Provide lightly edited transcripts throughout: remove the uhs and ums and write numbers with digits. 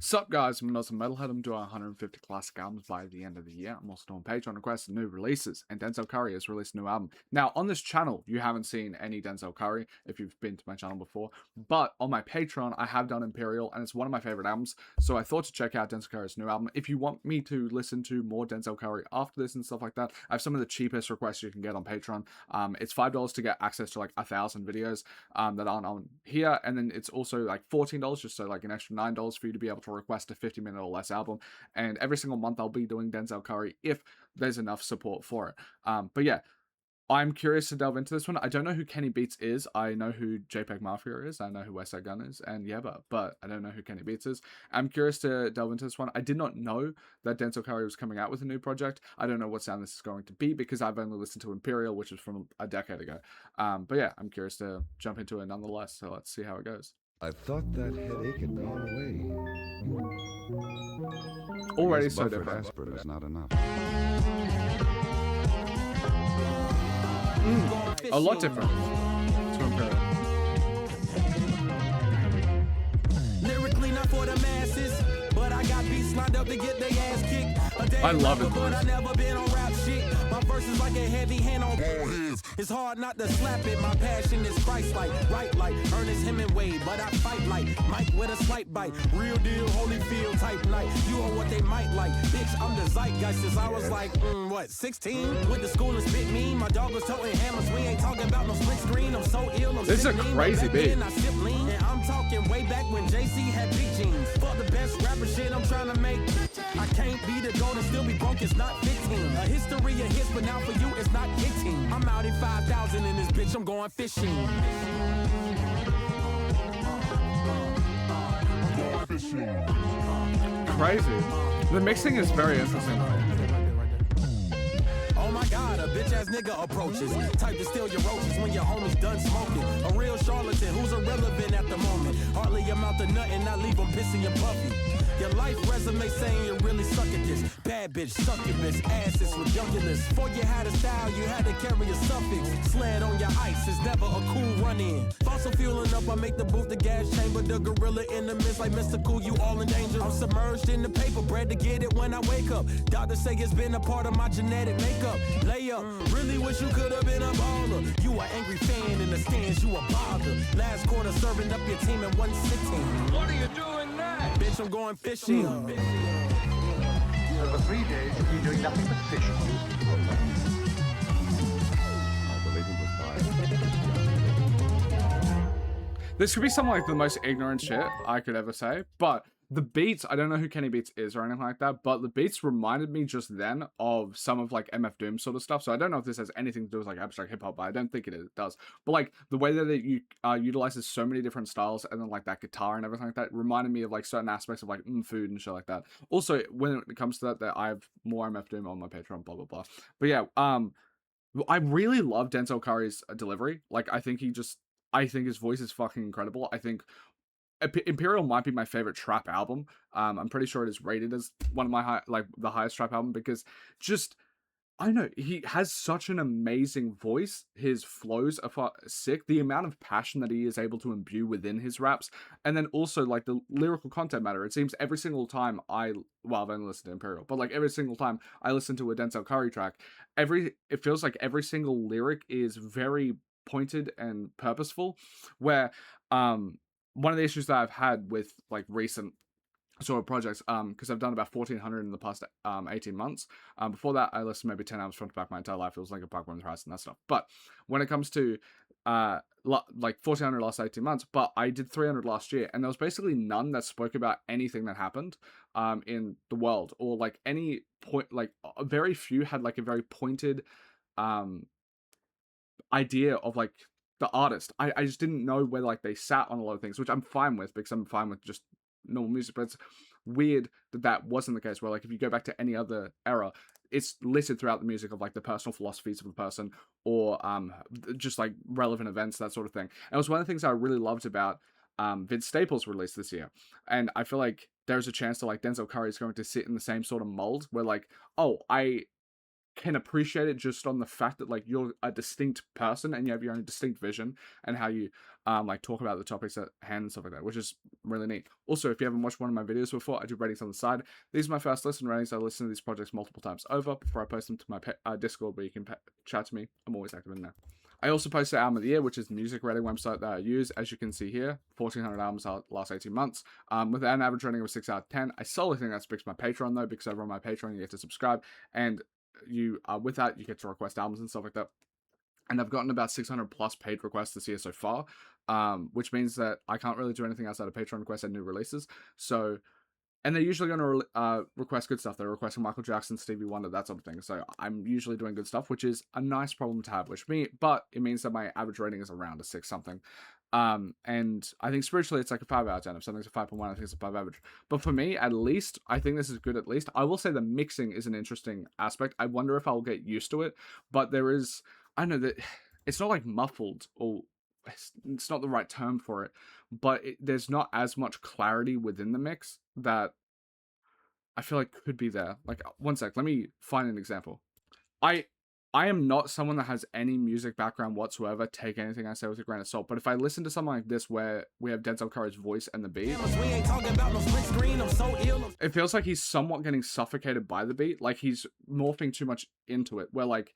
Sup guys, I'm AUSSIE METALHEAD. I'm doing 150 classic albums by the end of the year. I'm also doing Patreon requests and new releases, and Denzel Curry has released a new album. Now, on this channel, you haven't seen any Denzel Curry if you've been to my channel before, but on my Patreon, I have done Imperial, and it's one of my favorite albums, so I thought to check out Denzel Curry's new album. If you want me to listen to more Denzel Curry after this and stuff like that, I have some of the cheapest requests you can get on Patreon. It's $5 to get access to like 1,000 videos that aren't on here, and then it's also like $14 just so like an extra $9 for you to be able to request a 50-minute or less album. And every single month I'll be doing Denzel Curry if there's enough support for it. But yeah, I'm curious to delve into this one. I don't know who Kenny Beats is. I know who JPEG Mafia is. I know who West Side Gun is, and Yeba, but I don't know who Kenny Beats is. I'm curious to delve into this one. I did not know that Denzel Curry was coming out with a new project. I don't know what sound this is going to be because I've only listened to Imperial, which is from a decade ago. But yeah, I'm curious to jump into it nonetheless. So let's see how it goes. I thought that headache had gone away. Already so buffered different. aspirin is not enough. A lot different to Imperial. Lyrically not for the masses, but I got beats lined up to get their ass kicked. I love it. But I never been on rap shit. My verse is like a heavy hand on ball heads. It's hard not to slap it. My passion is Christ-like, right like Ernest Hemingway, but I fight like Mike with a slight bite. Real deal, Holyfield type night. You are what they might like. Bitch, I'm the zeitgeist since I was like, 16? Went to school and spit mean. My dog was toting hammers. We ain't talking about no split screen. I'm so ill. I'm This is a sickening. crazy Back beat. then I sip lean. And I'm talking way back when JC had big jeans. For the best rapper shit I'm trying to make. I can't be the goat and still be broke. It's not 15. A history of hits, but now for you it's not 18. I'm out in 5,000 in this bitch. I'm going fishing. Crazy. The mixing is very interesting. Oh my god, a bitch ass nigga approaches. Type to steal your roaches when your homie's done smoking. A real charlatan who's irrelevant at the moment. Hardly amount of nothing, I leave him pissy and puffy. Your life resume saying you really suck at this. Bad bitch, succubus, ass is ridiculous. Before you had a style, you had to carry a suffix. Sled on your ice is never a cool run-in. Fossil fueling up, I make the booth the gas chamber. The gorilla in the midst like Mr. Cool, you all in danger. I'm submerged in the paper, bread to get it when I wake up. Doctors say it's been a part of my genetic makeup. Lay up, really wish you could have been a baller. You an angry fan in the stands, you a bother. Last quarter serving up your team in one sitting. What are you doing next? Bitch, I'm going fishing. For 3 days, you've been doing nothing but fishing. I believe it was This could be some like the most ignorant shit I could ever say, but the beats, I don't know who Kenny Beats is or anything like that, but the beats reminded me just then of some of like MF Doom sort of stuff. So I don't know if this has anything to do with like abstract hip hop, but I don't think it does. But like the way that it utilizes so many different styles and then like that guitar and everything like that reminded me of like certain aspects of like food and shit like that. Also, when it comes to that I have more MF Doom on my Patreon, blah blah blah. But yeah, I really love Denzel Curry's delivery. Like I think his voice is fucking incredible. I think Imperial might be my favorite trap album. I'm pretty sure it is rated as one of my the highest trap album because just I don't know, he has such an amazing voice. His flows are sick. The amount of passion that he is able to imbue within his raps, and then also like the lyrical content matter. It seems every single time I've only listened to Imperial, but like every single time I listen to a Denzel Curry track, it feels like every single lyric is very pointed and purposeful. Where one of the issues that I've had with like recent sort of projects, because I've done about 1,400 in the past 18 months. Before that, I listened maybe 10 hours front to back my entire life. It was like a Park Women's House and that stuff. But when it comes to like 1,400 last 18 months, but I did 300 last year, and there was basically none that spoke about anything that happened in the world or like any point. Like very few had like a very pointed idea of like the artist. I just didn't know where like they sat on a lot of things, which I'm fine with because I'm fine with just normal music, but it's weird that wasn't the case where like if you go back to any other era, it's listed throughout the music of like the personal philosophies of the person or just like relevant events, that sort of thing. And it was one of the things I really loved about Vince Staples' release this year. And I feel like there's a chance that like Denzel Curry is going to sit in the same sort of mold where like, oh, I can appreciate it just on the fact that like you're a distinct person and you have your own distinct vision and how you like talk about the topics at hand and stuff like that, which is really neat. Also, if you haven't watched one of my videos before, I do ratings on the side. These are my first listen ratings. I listen to these projects multiple times over before I post them to my Discord, where you can chat to me. I'm always active in there. I also post the album of the year, which is the music rating website that I use. As you can see here, 1,400 albums last 18 months. With an average rating of 6 out of 10. I solely think that speaks to my Patreon though, because over on my Patreon you get to subscribe, and you with that you get to request albums and stuff like that. And I've gotten about 600 plus paid requests this year so far, which means that I can't really do anything outside of Patreon requests and new releases. So, and they're usually going to request good stuff. They're requesting Michael Jackson, Stevie Wonder, that sort of thing. So I'm usually doing good stuff, which is a nice problem to have, but it means that my average rating is around a 6 something. And I think spiritually it's like a 5 out of 10. If something's a 5.1, I think it's a 5 average. But for me, at least, I think this is good at least. I will say the mixing is an interesting aspect. I wonder if I'll get used to it, but there is, I know that it's not like muffled, or it's not the right term for it, but there's not as much clarity within the mix that I feel like could be there. Like, one sec, let me find an example. I am not someone that has any music background whatsoever. Take anything I say with a grain of salt. But if I listen to something like this where we have Denzel Curry's voice and the beat, it feels like he's somewhat getting suffocated by the beat. Like he's morphing too much into it. Where like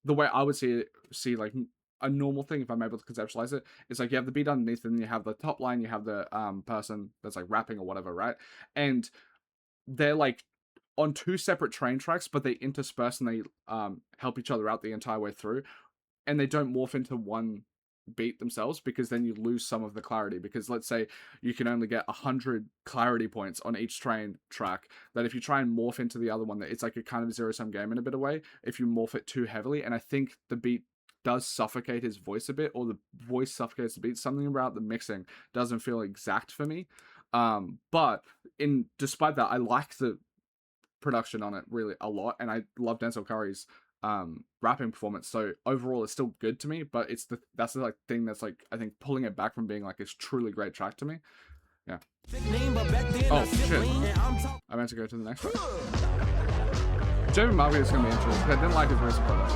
the way I would see like a normal thing, if I'm able to conceptualize it, is like you have the beat underneath, and you have the top line, you have the person that's like rapping or whatever, right? And they're like on 2 separate train tracks, but they intersperse and they help each other out the entire way through, and they don't morph into one beat themselves, because then you lose some of the clarity. Because let's say you can only get 100 clarity points on each train track, that if you try and morph into the other one, that it's like a kind of zero-sum game in a bit of way if you morph it too heavily. And I think the beat does suffocate his voice a bit, or the voice suffocates the beat. Something about the mixing doesn't feel exact for me. But despite that, I like the production on it really a lot, and I love Denzel Curry's rapping performance. So overall it's still good to me, but that's the like thing that's like, I think, pulling it back from being like this truly great track to me. Yeah. Oh shit, I meant to go to the next one. Jamie Marley is gonna be interesting. I didn't like his voice before.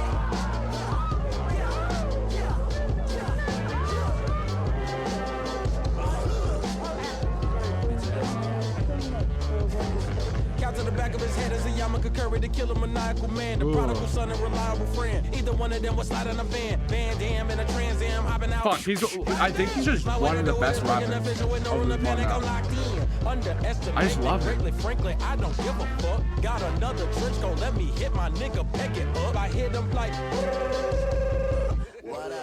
To the back of his head is a Yamaka Curry, the killer maniacal man, the prodigal son and reliable friend. Either one of them was sliding a van Damme in a Trans Am, hopping out. Fuck, I think he's just one of the best rappers of the I just love it. Frankly, I don't give a fuck. Got another trench coat, let me hit my nigga, peck it up. I hit him like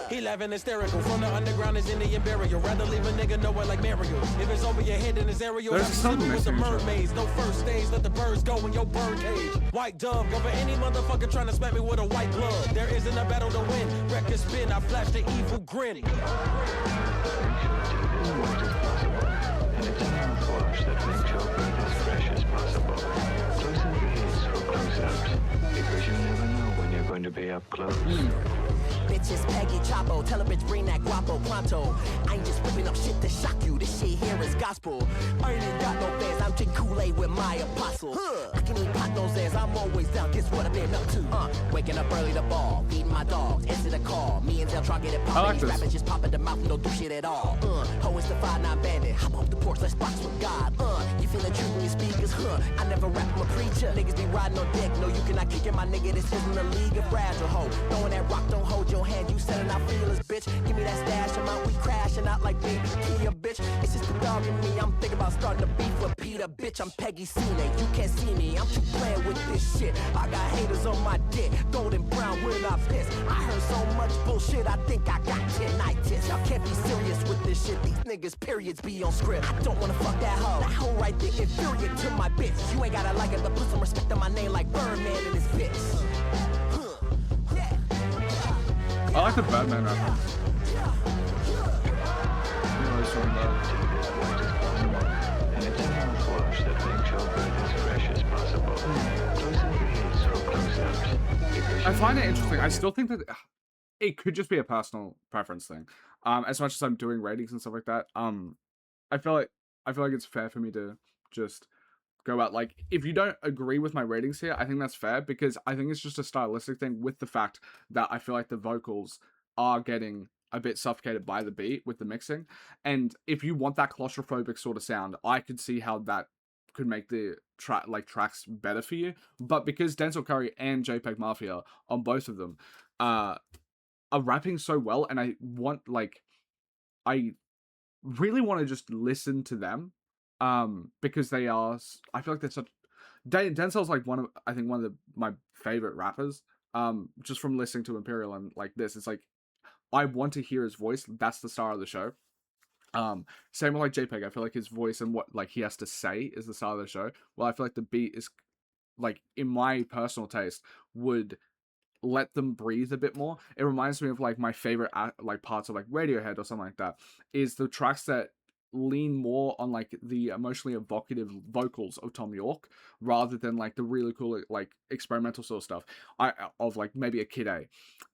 he laughing hysterical. From the underground is Indian burial. Rather leave a nigga nowhere like Mario. If it's over your head in his area, there's something with the mermaids. No first stage, let the birds go in your bird cage. White dove, go for any motherfucker trying to smack me with a white glove. There isn't a battle to win. Record spin, I flash the evil grin. And it's an mouthwash that makes your breath as fresh as possible. Close-up is for close-ups, because you never know when you're going to be up close. Bitches, Peggy, Chapo, tell a bitch bring that guapo pronto. I ain't just whipping up shit to shock you, this shit here is gospel. I ain't even got no fans, I'm drinking Kool-Aid with my apostle. I can eat pot those ass, I'm always down, guess what I've been up to? Waking up early to ball, feeding my dogs, answer the call. Me and Zell try to get it poppin', these rappers just pop at the mouth and don't do shit at all. Ho, it's the 5'9" bandit, hop off the porch, let's box with God. You feeling true when your speakers, I never rap, I'm a preacher. Niggas be riding on dick, no you cannot kick it, my nigga, this isn't a league of fragile, ho. Throwing that rock, don't hold your hand, you selling out feelers, bitch. Give me that stash amount, we crashing out like baby Kia, bitch. It's just the dog in me, I'm thinking about starting a beef with Peter, bitch. I'm Peggy Cine, you can't see me, I'm too playing with this shit. I got haters on my dick, golden brown when I piss. I heard so much bullshit, I think I got tinnitus. Y'all can't be serious with this shit, these niggas periods be on script. I don't wanna fuck that hoe, that hoe right there inferior to my bitch. You ain't gotta like it, but put some respect on my name like Birdman in this bitch. I like the Batman reference. And it's a mouthwash that makes your breath as fresh as possible. Close-up is for close-ups. I find it interesting. I still think that it could just be a personal preference thing. As much as I'm doing ratings and stuff like that, I feel like it's fair for me to just go out. Like, if you don't agree with my ratings here, I think that's fair, because I think it's just a stylistic thing with the fact that I feel like the vocals are getting a bit suffocated by the beat with the mixing. And if you want that claustrophobic sort of sound, I could see how that could make the tracks better for you. But because Denzel Curry and JPEG Mafia on both of them are rapping so well, and I really want to just listen to them, because they are, I feel like they're such, Denzel's like one of my favorite rappers, just from listening to Imperial and like this. It's like, I want to hear his voice. That's the star of the show. Same with like JPEG. I feel like his voice and what like he has to say is the star of the show. Well, I feel like the beat is, like, in my personal taste, would let them breathe a bit more. It reminds me of like my favorite like parts of like Radiohead or something like that, is the tracks that lean more on like the emotionally evocative vocals of Tom York, rather than like the really cool like experimental sort of stuff of like maybe a Kid A.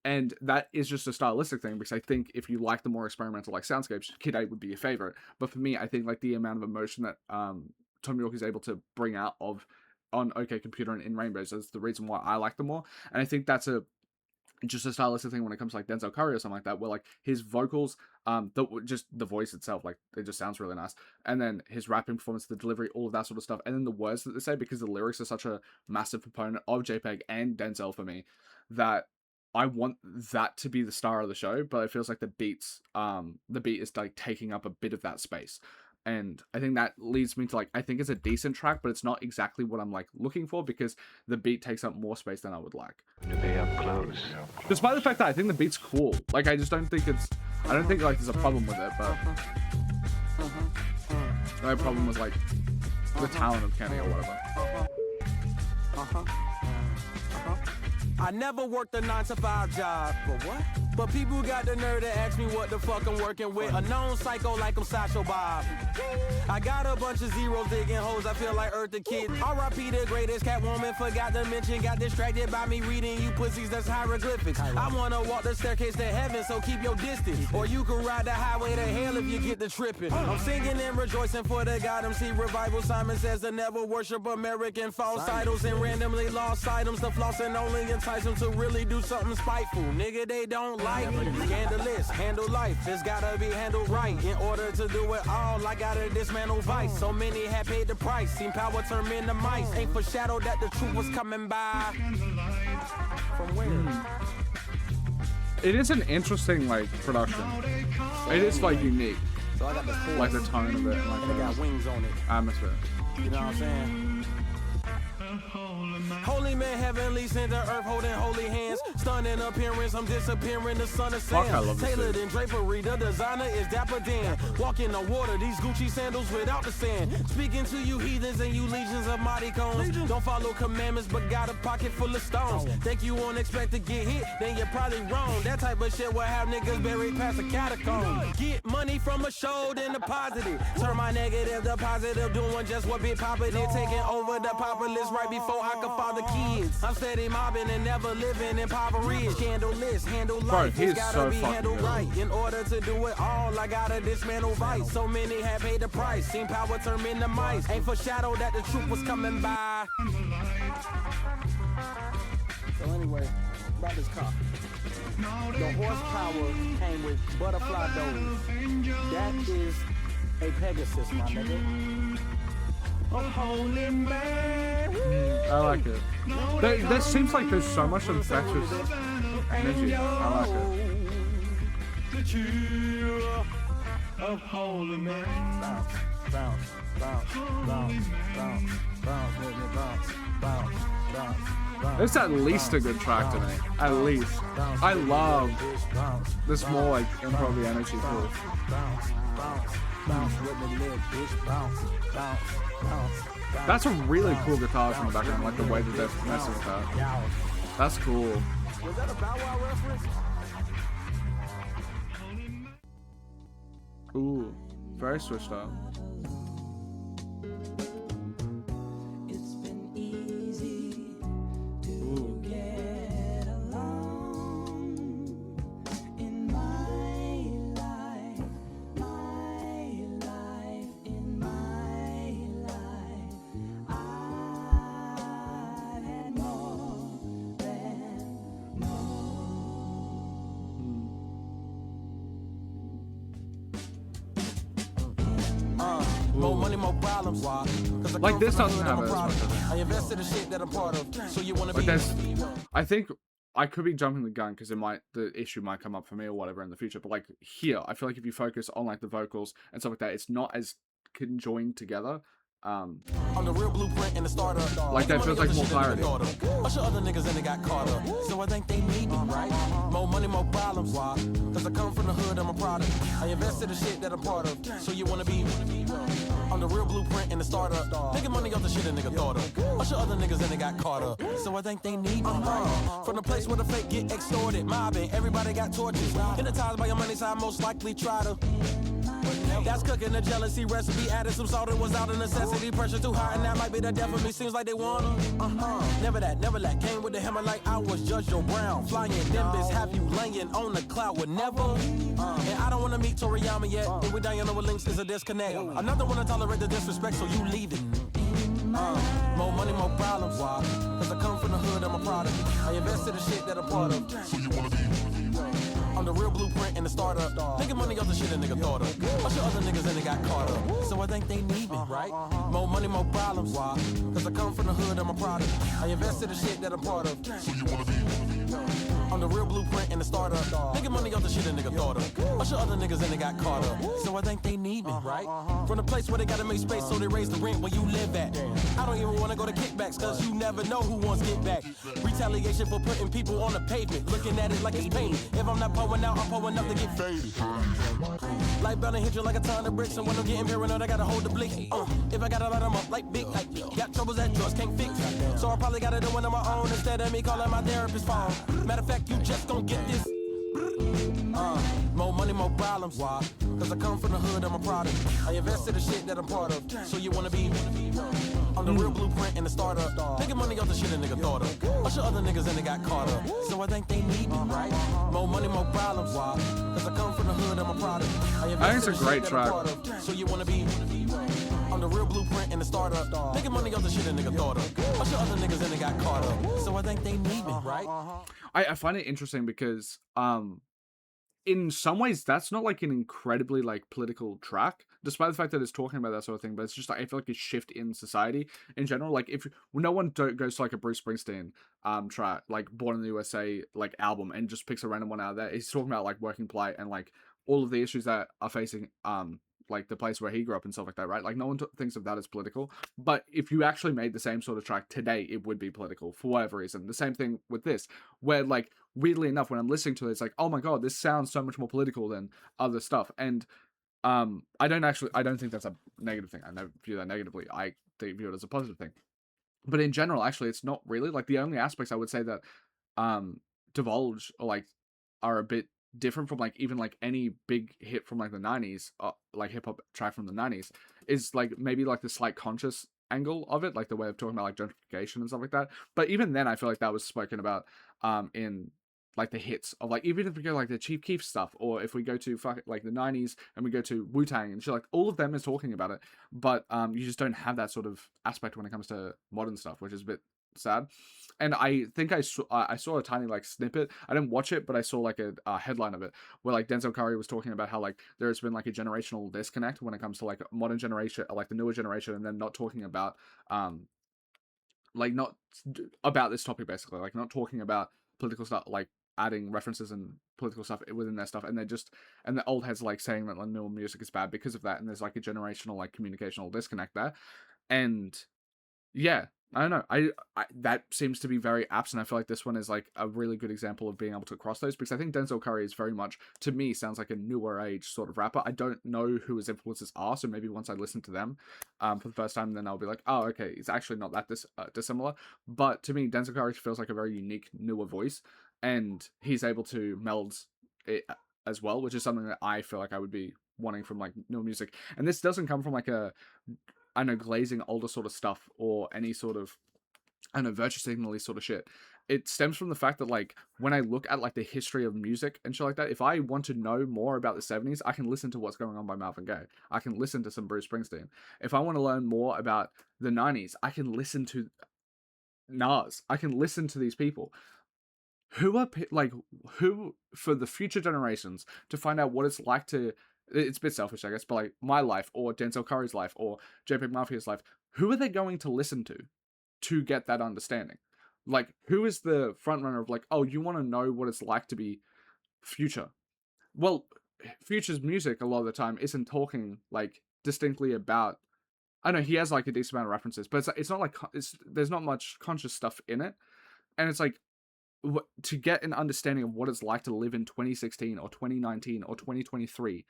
And that is just a stylistic thing, because I think if you like the more experimental like soundscapes, Kid A would be your favorite. But for me, I think like the amount of emotion that Tom York is able to bring out on OK Computer and In Rainbows is the reason why I like them more. And I think that's just a stylistic thing when it comes to like Denzel Curry or something like that, where like his vocals, just the voice itself, like it just sounds really nice, and then his rapping performance, the delivery, all of that sort of stuff, and then the words that they say, because the lyrics are such a massive component of JPEG and Denzel for me, that I want that to be the star of the show. But it feels like the beat is like taking up a bit of that space. And I think that leads me to like, I think it's a decent track, but it's not exactly what I'm like looking for, because the beat takes up more space than I would like. To be up close. Despite the fact that I think the beat's cool. Like, I just don't think I don't think like there's a problem with it, but no problem with like the talent of Kenny or whatever. I never worked a 9-to-5 job. But what? But people got the nerve to ask me what the fuck I'm working with. A known psycho like I'm Sideshow Bob. I got a bunch of zeros digging holes, I feel like Earth the Kid. R.I.P. the greatest Catwoman, forgot to mention. Got distracted by me reading you pussies, that's hieroglyphics. I wanna walk the staircase to heaven, so keep your distance. Or you can ride the highway to hell if you get the tripping. I'm singing and rejoicing for the God MC revival. Simon says to never worship American false idols and randomly lost items. The flossing only entice them to really do something spiteful. Nigga, they don't like me. Scandalous, handle life, it's gotta be handled right. In order to do it all, I gotta dismantle vice. So many have paid the price, seen power turn into mice. Ain't foreshadowed that the truth was coming by. From where? It is an interesting like production. It is like unique. So I got the full, like the tone of it, and like and it got wings on it. atmosphere. You know what I'm saying? Holy man, heavenly sent to earth, holding holy hands. Stunning appearance, I'm disappearing, the sun of Fuck, I sand. love this Tailored dude. in drapery, the designer is Dapper Dan. Walking on water, these Gucci sandals without the sand. Speaking to you heathens and you legions of mighty cones. Don't follow commandments, but got a pocket full of stones. Think you won't expect to get hit, then you're probably wrong. That type of shit will have niggas buried past a catacomb. Get money from a show, then the positive. Turn my negative to positive, doing just what Big Papa did. Taking over the populace right before I could father kids. I'm steady mobbing and never living in poverty. Scandalous, handle life, he's it's gotta so be fucking handled good. right. In order to do it all, I gotta dismantle vice. So many have paid the price, seen power turn into mice. Ain't foreshadowed that the truth was coming by. So anyway, about this car. The horsepower came with butterfly doors. That is a Pegasus, my nigga. A holy man. I like it. There seems like there's so much infectious energy. I like it. The cheer of holy man. Bounce, bounce, bounce, bounce, bounce, bounce, let me bounce, bounce, bounce, bounce. It's at least a good track to me. At least. I love this more like improv energy too. Bounce, bounce, bounce with the lip, bitch. Bounce, bounce, bounce. That's a really cool guitar from the background, like the way that they're messing with that. That's cool. Was that a Bow Wow reference? Ooh, very switched up. Ooh. Why? 'Cause I Like, come this from the doesn't hood, I'm have a it as product. much, I think. I invest in the shit that I'm part of. So you wanna Like, be I think I could be jumping the gun because the issue might come up for me or whatever in the future. But like here, I feel like if you focus on like the vocals and stuff like that, it's not as conjoined together. on the real blueprint and the starter. Like, that feels like more clarity. Bunch of other niggas and they got caught up. So I think they need me, right? More money, more problems. Why? Cause I come from the hood, I'm a product. I invest in the shit that I'm part of. So you wanna be on the real blueprint and the starter. Nigga money off the shit a nigga thought of. Bunch of other niggas and they got caught up. So I think they need me, right? From the place where the fake get extorted, mobbing, everybody got torches. Hypnotized by your money, so I most likely try to. That's cooking a jealousy recipe. Added some salt, it was out of necessity. Pressure too high, and that might be the death of me. Seems like they wanna. Never that, never that. Came with the hammer like I was Judge Joe Brown. Flying Nimbus, have you laying on the cloud with never. And I don't wanna meet Toriyama yet. If we dying over links, is a disconnect. I'm not the one to tolerate the disrespect, so you leaving. More money, more problems. Why? Cause I come from the hood, I'm a product. I invest in the shit that I'm part of. So you wanna be on the real blueprint and the startup. Nigga money off the shit a nigga thought of. Bunch of other niggas and they got caught up. So I think they need me, right? More money, more problems. Why? Cause I come from the hood, I'm a product. I invest in the shit that I'm part of. So you wanna be on the real blueprint and the startup. Nigga money off the shit a nigga thought of. Bunch of other niggas and they got caught up. So I think they need me, right? From the place where they gotta make space so they raise the rent where you live at. I don't even wanna go to kickbacks cause you never know who wants get back. Retaliation for putting people on the pavement. Looking at it like it's painted. If I'm not pulling out, I'm pulling up to get faded. Life bound to hit you like a ton of bricks. And when I'm getting paranoid, I gotta hold the blick. If I gotta light them up like big, like got troubles that drugs can't fix. So I probably gotta do one on my own instead of me calling my therapist phone. Matter of fact, you just gon' get this. More money, more problems. Why? Cause I come from the hood, I'm a product. I invest in the shit that I'm part of. So you wanna be on the real blueprint and the startup. Nigga money off the shit a nigga thought of. Bunch of other niggas and they got caught up. So I think they need me, right? More money, more problems. Why? Cause I come from the hood, I'm a product. I think it's a great track. So you wanna be on the real blueprint and the startup. Nigga money off the shit a nigga thought of. Bunch of other niggas and they got caught up. So I think they need me, right? I find it interesting because in some ways that's not like an incredibly like political track, despite the fact that it's talking about that sort of thing. But it's just like, I feel like a shift in society in general. Like if no one goes to like a Bruce Springsteen track, like Born in the USA like album, and just picks a random one out of there. He's talking about like working plight and like all of the issues that are facing like the place where he grew up and stuff like that, right? Like no one thinks of that as political, but if you actually made the same sort of track today, it would be political for whatever reason. The same thing with this, where like weirdly enough, when I'm listening to it, it's like, oh my god, this sounds so much more political than other stuff. And I don't think that's a negative thing. I don't view that negatively. I view it as a positive thing. But in general, actually, it's not really. Like the only aspects I would say that divulge or like are a bit different from like even like any big hit from like the 90s, like hip-hop track from the 90s, is like maybe like the slight conscious angle of it, like the way of talking about like gentrification and stuff like that. But even then I feel like that was spoken about in like the hits of like, even if we go like the Chief Keef stuff, or if we go to like the 90s and we go to Wu-Tang and shit, like all of them is talking about it, but you just don't have that sort of aspect when it comes to modern stuff, which is a bit sad. And I think I saw a tiny like snippet. I didn't watch it, but I saw like a headline of it where like Denzel Curry was talking about how like there's been like a generational disconnect when it comes to like modern generation, like the newer generation, and then not talking about like not about this topic, basically, like not talking about political stuff, like adding references and political stuff within their stuff, and the old heads like saying that like newer music is bad because of that, and there's like a generational like communicational disconnect there. And yeah, I don't know. I that seems to be very absent. I feel like this one is like a really good example of being able to cross those, because I think Denzel Curry is very much, to me, sounds like a newer age sort of rapper. I don't know who his influences are, so maybe once I listen to them for the first time, then I'll be like, oh, okay, it's actually not that dissimilar. But to me, Denzel Curry feels like a very unique, newer voice, and he's able to meld it as well, which is something that I feel like I would be wanting from like newer music. And this doesn't come from like a, I know, glazing older sort of stuff or any sort of, I don't know, virtue signally sort of shit. It stems from the fact that like when I look at like the history of music and shit like that, if I want to know more about the 70s, I can listen to What's Going On by Marvin Gaye. I can listen to some Bruce Springsteen. If I want to learn more about the 90s, I can listen to Nas. I can listen to these people who are like, who for the future generations to find out what it's like to it's a bit selfish, I guess, but like my life or Denzel Curry's life or JPEG Mafia's life, who are they going to listen to get that understanding? Like, who is the front runner of like, oh, you want to know what it's like to be Future? Well, Future's music a lot of the time isn't talking like distinctly about. I know he has like a decent amount of references, but it's not like there's not much conscious stuff in it, and it's like to get an understanding of what it's like to live in 2016 or 2019 or 2023.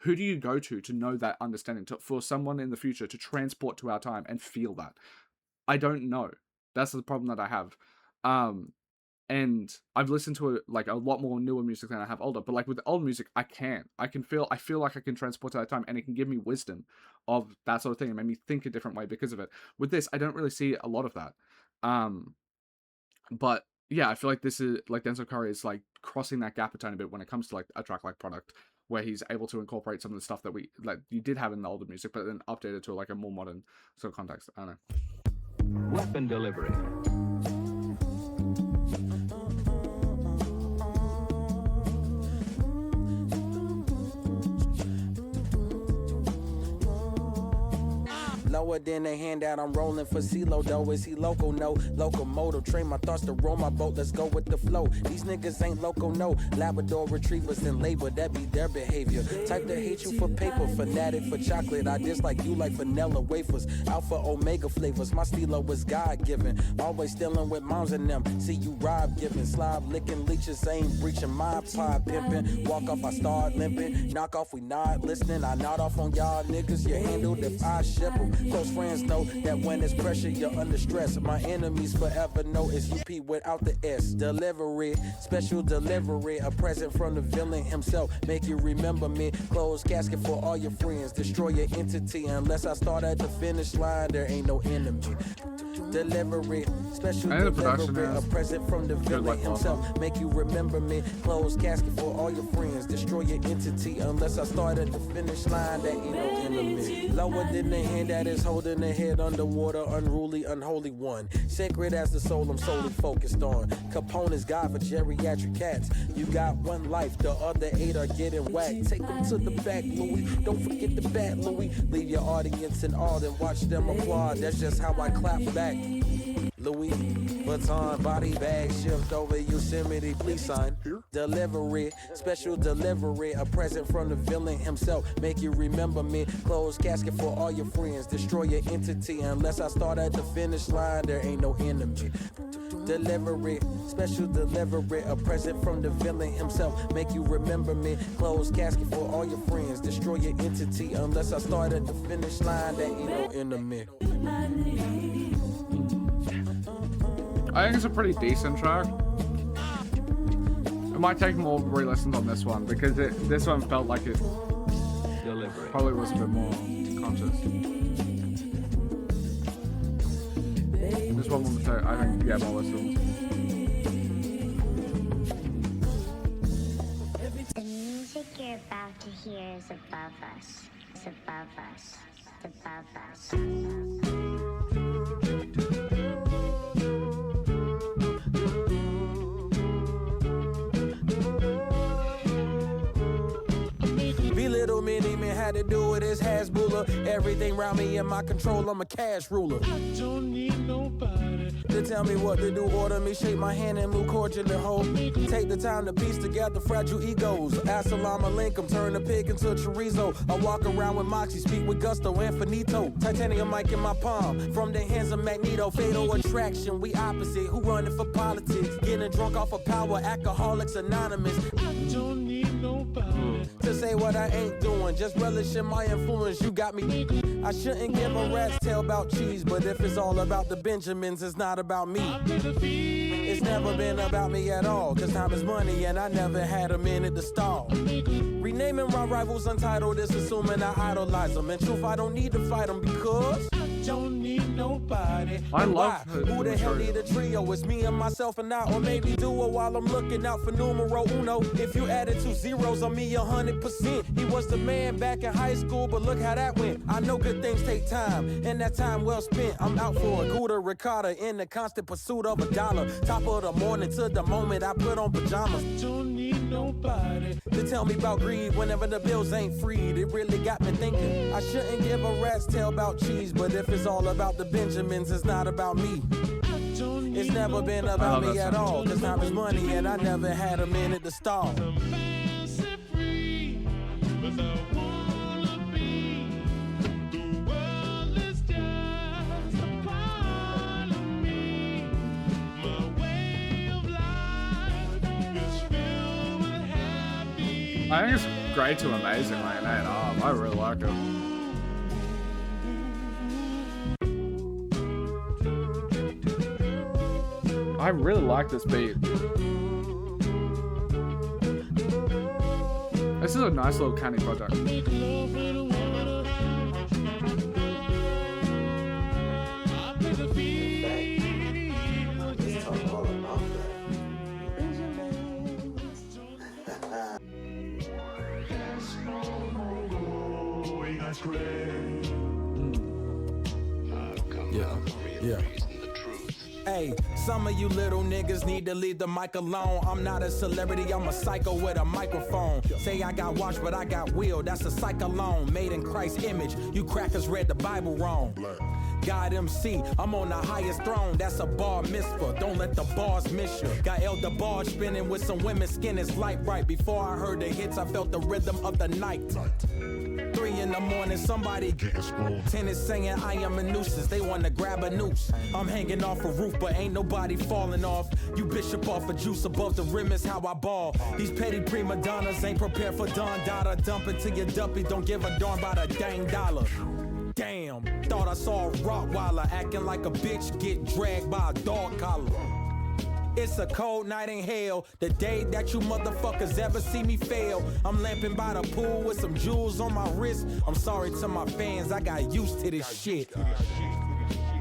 Who do you go to know that understanding, for someone in the future to transport to our time and feel that? I don't know. That's the problem that I have. And I've listened to like a lot more newer music than I have older, but like with old music, I feel like I can transport to that time, and it can give me wisdom of that sort of thing and make me think a different way because of it. With this, I don't really see a lot of that. But yeah, I feel like this is like Denzel Curry is like crossing that gap a tiny bit when it comes to like a track like Product, where he's able to incorporate some of the stuff that we like you did have in the older music, but then update it to like a more modern sort of context. I don't know. Weapon delivery. Lower than a handout, I'm rolling for CeeLo though. Is he local? No. Locomotive, train my thoughts to roll my boat, let's go with the flow. These niggas ain't local, no. Labrador retrievers in labor, that be their behavior. Type to hate you for paper, fanatic for chocolate. I dislike you like vanilla wafers. Alpha Omega flavors, my stilo was God-given. Always dealing with moms and them. See you rob giving, slob licking leeches, ain't breaching my pod pimping. Walk off, I start limping. Knock off, we not listening. I nod off on y'all niggas, you handled if I ship them. Close friends know that when it's pressure, you're under stress. My enemies forever know it's UP without the S. Delivery, special delivery, a present from the villain himself. Make you remember me. Closed casket for all your friends. Destroy your entity. Unless I start at the finish line, there ain't no enemy. Delivery, special delivery, a present from the villain himself. Make you remember me. Closed casket for all your friends. Destroy your entity. Unless I start at the finish line, there ain't no enemy. Lower than the hand that is holding the head underwater, unruly, unholy one. Sacred as the soul I'm solely focused on. Capone is God for geriatric cats. You got one life, the other 8 are getting whacked. Take them to the back, Louis. Don't forget the bat, Louis. Leave your audience in awe and watch them applaud. That's just how I clap back. Louis Vuitton body bag shift over Yosemite, please sign. Delivery, special delivery, a present from the villain himself. Make you remember me. Closed casket for all your friends. Destroy your entity. Unless I start at the finish line, there ain't no enemy. Delivery, special delivery, a present from the villain himself. Make you remember me. Closed casket for all your friends. Destroy your entity. Unless I start at the finish line, there ain't no enemy. I think it's a pretty decent track. I might take more re-listens on this one because this one felt like it probably was a bit more conscious. This one will take, I think, yeah, more listens. The music you're about to hear is above us. It's above us. It's above us. Little mini man had to do with his Hasbulla. Everything around me in my control, I'm a cash ruler. I don't need nobody to tell me what to do. Order me, shake my hand and move cordially, hold. Take the time to piece together fragile egos. Assalamu alaikum, turn the pig into chorizo. I walk around with moxie, speak with gusto and finito. Titanium mic in my palm, from the hands of Magneto. Fatal attraction, we opposite. Who running for politics? Getting drunk off of power, Alcoholics Anonymous. I don't need nobody to say what I ain't doing. Just relish in my influence, you got me. I shouldn't give a rat's tail about cheese, but if it's all about the Benjamins, it's not about me. It's never been about me at all, cause time is money and I never had a minute to stall. Renaming my rivals untitled is assuming I idolize them. In truth, I don't need to fight them because Don't need nobody. I And love why? her Who the hell material. need a trio? It's me and myself and I, or maybe duo while I'm looking out for numero uno. If you added 2 zeros on me 100%, he was the man back in high school, but look how that went. I know good things take time, and that time well spent. I'm out for a Gouda ricotta in the constant pursuit of a dollar. Top of the morning to the moment I put on pajamas. Don't need nobody to tell me about greed whenever the bills ain't freed. It really got me thinking I shouldn't give a rat's tail about cheese, but if it's all about the Benjamins, it's not about me. It's never been about me at all, cause time is money and I never had a minute to stall. I think it's great to amazing, like an A&R. I really like it. I really like this beat. This is a nice little candy project. Yeah. Hey, some of you little niggas need to leave the mic alone. I'm not a celebrity, I'm a psycho with a microphone. Say I got watch, but I got will. That's a cyclone made in Christ's image. You crackers read the Bible wrong. God MC, I'm on the highest throne. That's a bar mitzvah. Don't let the bars miss you. Got Elder Barge spinning with some women's skin is light bright. Before I heard the hits, I felt the rhythm of the night. 3 in the morning, somebody tennis saying I am a nuisance. They want to grab a noose. I'm hanging off a roof, but ain't nobody falling off. You bishop off a juice above the rim is how I ball. These petty prima donnas ain't prepared for Don Dada. Dump it to your duppy, don't give a darn about a dang dollar. Damn, thought I saw a Rottweiler acting like a bitch get dragged by a dog collar. It's a cold night in hell, the day that you motherfuckers ever see me fail. I'm lamping by the pool with some jewels on my wrist. I'm sorry to my fans, I got used to this shit.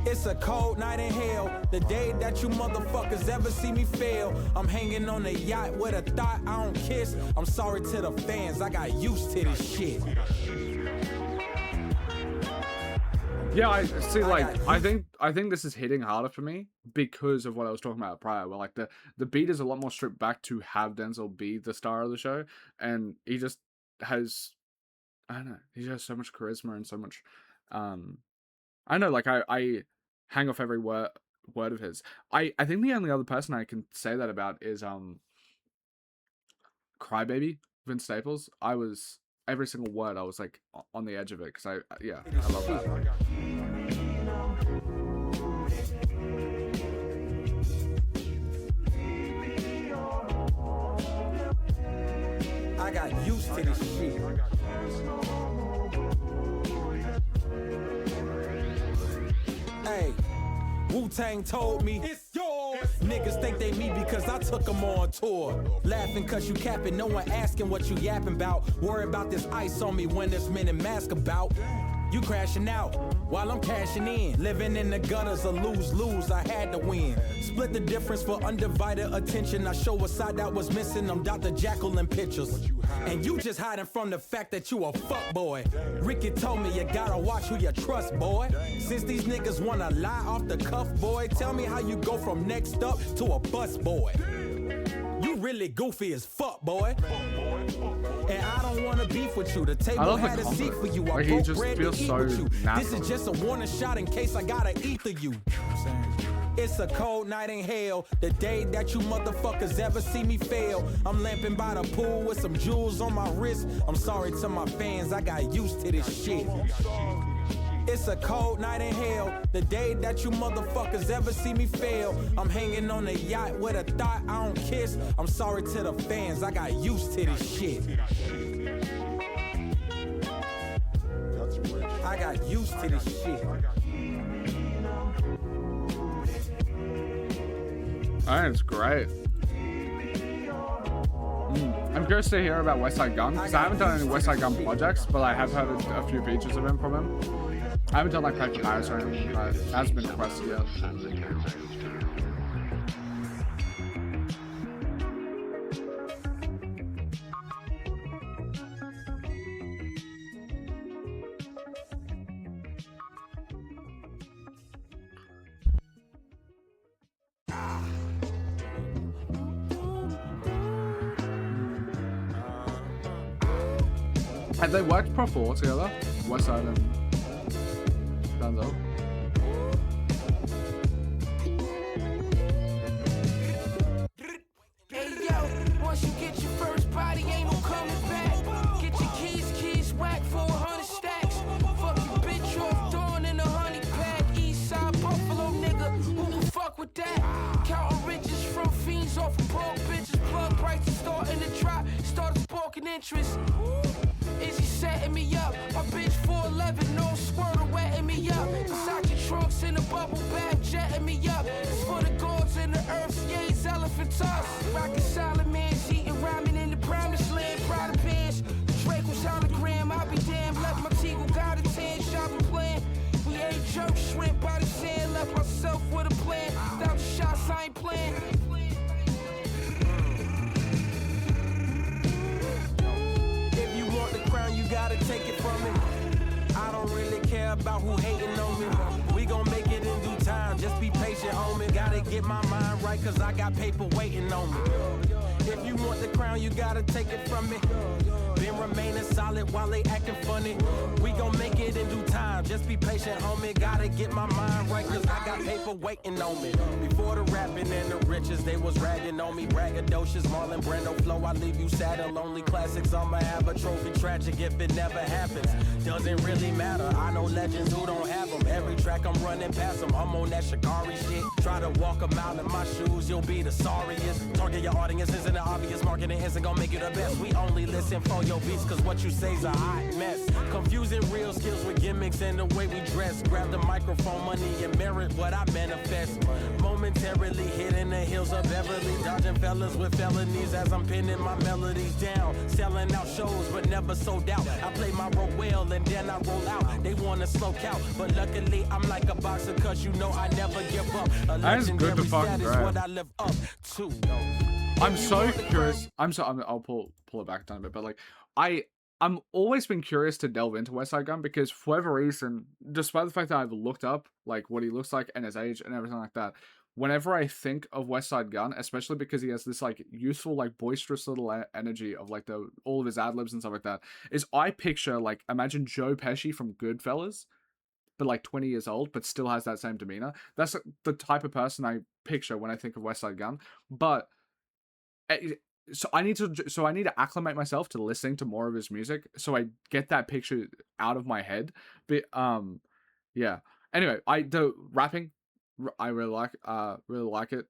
It's a cold night in hell, the day that you motherfuckers ever see me fail. I'm hanging on a yacht with a thought I don't kiss. I'm sorry to the fans, I got used to this shit. Yeah, I see. Like, I think this is hitting harder for me because of what I was talking about prior. Where like the beat is a lot more stripped back to have Denzel be the star of the show, and he just has, I don't know, he has so much charisma and so much. I don't know. Like I hang off every word of his. I think the only other person I can say that about is Crybaby, Vince Staples. I was every single word. I was like on the edge of it because I love that. I got used to this shit. Hey, Wu-Tang told me it's yours. Niggas think they me because I took them on tour. Laughing cause you capping, no one asking what you yapping about. Worry about this ice on me when there's men in mask about. You crashing out while I'm cashing in. Living in the gutters, a lose-lose, I had to win. Split the difference for undivided attention. I show a side that was missing, I'm Dr. Jekyll in pictures. And you just hiding from the fact that you a fuckboy. Ricky told me you gotta watch who you trust, boy. Since these niggas wanna lie off the cuff, boy, tell me how you go from next up to a bus boy. You really goofy as fuck, boy. And I don't wanna beef with you. The table had a seat for you. I like, broke bread to eat with you. This is just a warning shot in case I gotta ether you. It's a cold night in hell, the day that you motherfuckers ever see me fail. I'm lamping by the pool with some jewels on my wrist. I'm sorry to my fans, I got used to this shit. It's a cold night in hell, the day that you motherfuckers ever see me fail. I'm hanging on a yacht with a thought I don't kiss. I'm sorry to the fans, I got used to this shit. I got used to this shit. Alright, it's great. I'm curious to hear about West Side Gun because I haven't done any West Side Gun projects, but I have heard a few features of him from him. I haven't done like Patrick Harris or anything, but it hasn't been requested yet. Have they worked before together? Westside and Denzel. Hey yo, once you get your first body, ain't no coming back. Get your keys whack for 100 stacks. Fuck your bitch off, dawn in a honey pack. East side Buffalo nigga, who the fuck with that? Counting riches from fiends off of broke bitches. Plug prices starting to drop, started sparking interest. Is he setting me up? My bitch 4'11", no squirter wetting me up. Versace trunks in a bubble bag, jetting me up. It's for the gods and the earth, Ye's elephant tusk. Rockin' solid man, eating ramen in the promised land. Prada pants, Drake was hologram. I'll be damned, left my Teagle, got a 10 shopping plan. We ate jerk shrimp by the sand, left myself with a plan. Without shots, I ain't playing. You gotta take it from me. I don't really care about who hating on me. We gon' make it in due time, just be patient, homie. Gotta get my mind right, cause I got paper waiting on me. If you want the crown, you gotta take it from me. Been remaining solid while they acting funny. We gon' make it in due time, just be patient, homie. Gotta get my mind right, cause I got paper waiting on me. Before the rapping and the riches, they was ragging on me. Braggadocious, Marlon Brando flow, I leave you sad and lonely. Classics, I'ma have a trophy. Tragic if it never happens. Doesn't really matter, I know legends who don't have them. Every track I'm running past them, I'm on that Shikari shit. Try to walk a mile in my shoes, you'll be the sorriest. Target your audience isn't the obvious, marketing isn't gonna make you the best. We only listen for your beats, cause what you say's a hot mess. Confusing real skills with gimmicks and the way we dress. Grab the microphone, money and merit, what I manifest. Momentarily hitting the hills of Beverly, dodging fellas with felonies as I'm pinning my melodies down. Selling out shows, but never sold out. I play my role well and then I roll out. They wanna slow count, but luckily I'm like a boxer, cause you know I never give up. A legendary status, what I live up to. I'm so curious. I'll pull it back down a bit, but like I'm always been curious to delve into Westside Gunn because for whatever reason, despite the fact that I've looked up like what he looks like and his age and everything like that, whenever I think of Westside Gunn, especially because he has this like youthful, like boisterous little energy of like all of his ad libs and stuff like that, is I picture like imagine Joe Pesci from Goodfellas, but like 20 years old, but still has that same demeanor. That's the type of person I picture when I think of Westside Gunn, but. So I need to acclimate myself to listening to more of his music so I get that picture out of my head. But yeah. Anyway, the rapping I really like it.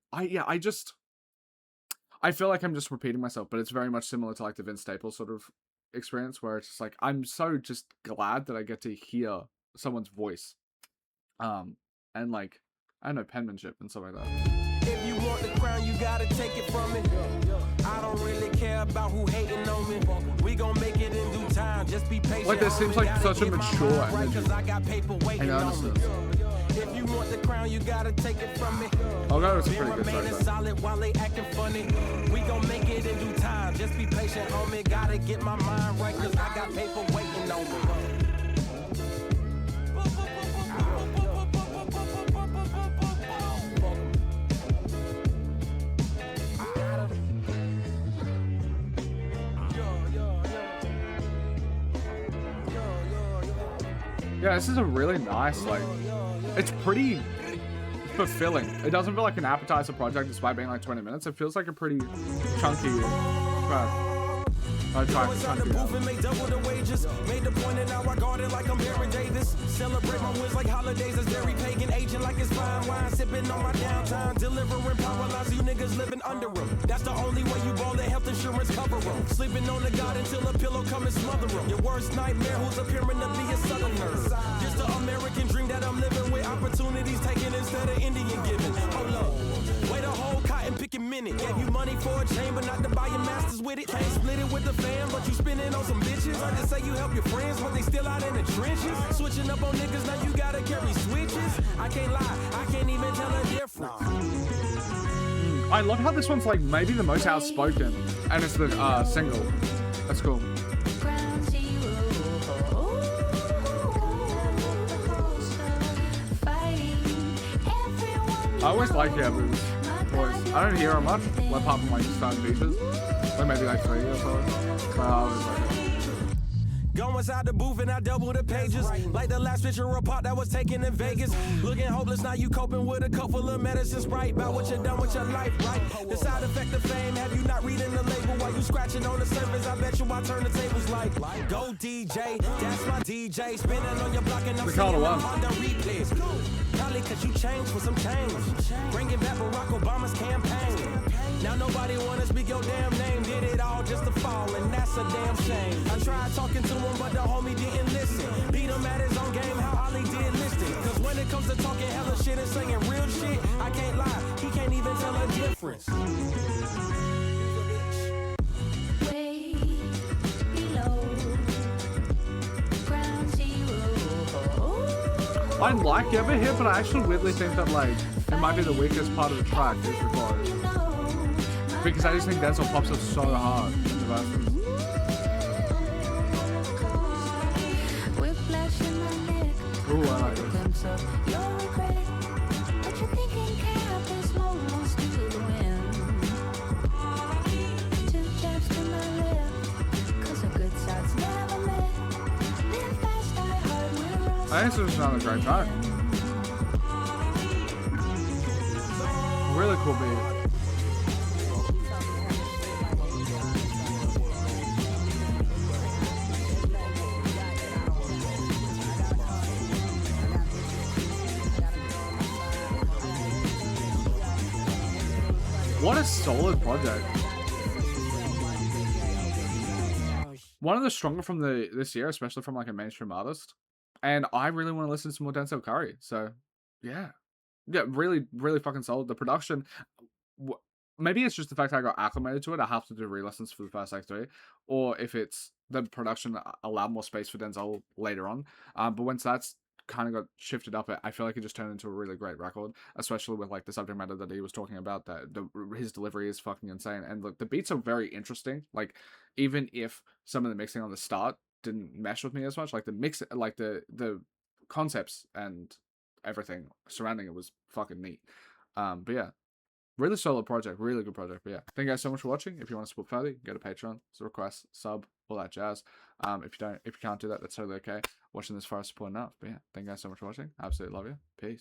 I feel like I'm just repeating myself, but it's very much similar to like the Vince Staples sort of experience where it's just like I'm so just glad that I get to hear someone's voice. And like I don't know, penmanship and stuff like that. If you want the crown, you gotta take it from me. I don't really care about who hating on me. We gon' make it in due time. Just be patient. Like, this seems like such a mature energy. Cause I got paper waiting on me. If you want the crown, you gotta take it from me. Oh, that was a pretty good remaining solid while they acting funny. We gon' make it in due time. Just be patient, homie. Gotta get my mind right, cause I got paper waiting on me. Yeah, this is a really nice, like, it's pretty fulfilling. It doesn't feel like an appetizer project despite being like 20 minutes. It feels like a pretty chunky Made double the wages. Made the point and now I guard it like I'm Baron Davis. Celebrate my wins like holidays as very pagan, aging like it's fine wine. Sipping on my downtime, delivering power lines. You niggas living under them. That's the only way you ball, the health insurance cover them. Sleeping on the God until a pillow come and smother them. Your worst nightmare who's appearing to be a southerner. Just the American dream that I'm living with. Opportunities taken instead of Indian giving. Hold up. Wait a whole cotton picking minute. Gave you money money for a chain, but not to buy your masters with it. Can't split it with the fam, but you spending on some bitches. I just say you help your friends, but they still out in the trenches. Switching up on niggas, now you gotta carry switches. I can't lie, I can't even tell a difference. I love how this one's like maybe the most outspoken, and it's the single. That's cool. I always like Yabu's voice. I don't hear her much, well, apart from like certain features, or maybe like 3 or so. But I always like it. Go inside the booth and I double the pages. Like the last picture report that was taken in Vegas. Looking hopeless, now you coping with a cup full of medicines, right? About what you done with your life, right? The side effect of fame, have you not reading the label while you scratching on the surface? I bet you I turn the tables like, go DJ, that's my DJ. Spinning on your block and I'm singing on the replays. Probably cause you changed for some change. Bringing back Barack Obama's campaign. Now nobody wanna speak your damn name. Did it all just to fall, and that's a damn shame. I tried talking to him, but the homie didn't listen. Beat him at his own game, how Ollie did listen. Cause when it comes to talking hella shit and saying real shit, I can't lie, he can't even tell a difference. Way below ground zero. I like Ever Here, but I actually weirdly think that like it might be the weakest part of the track is the chorus. Because I just think Denzel pops up so hard in the verses. Ooh, I like this. I think this is another great track. Really cool beat. What a solid project. One of the stronger from this year, especially from like a mainstream artist. And I really want to listen to more Denzel Curry. So, yeah. Yeah, really, really fucking solid. The production, maybe it's just the fact I got acclimated to it. I have to do re-listens for the first like 3. Or if it's the production allowed more space for Denzel later on. But once that's kind of got shifted up, I feel like it just turned into a really great record, especially with like the subject matter that he was talking about. That his delivery is fucking insane, and look, the beats are very interesting. Like even if some of the mixing on the start didn't mesh with me as much, like the mix, like the concepts and everything surrounding it was fucking neat. But yeah, really solid project, really good project. But yeah, thank you guys so much for watching. If you want to support further, go to Patreon, it's a request, sub, all that jazz. If you can't do that, that's totally okay. Watching this far is support enough. But yeah, thank you guys so much for watching. Absolutely love you. Peace.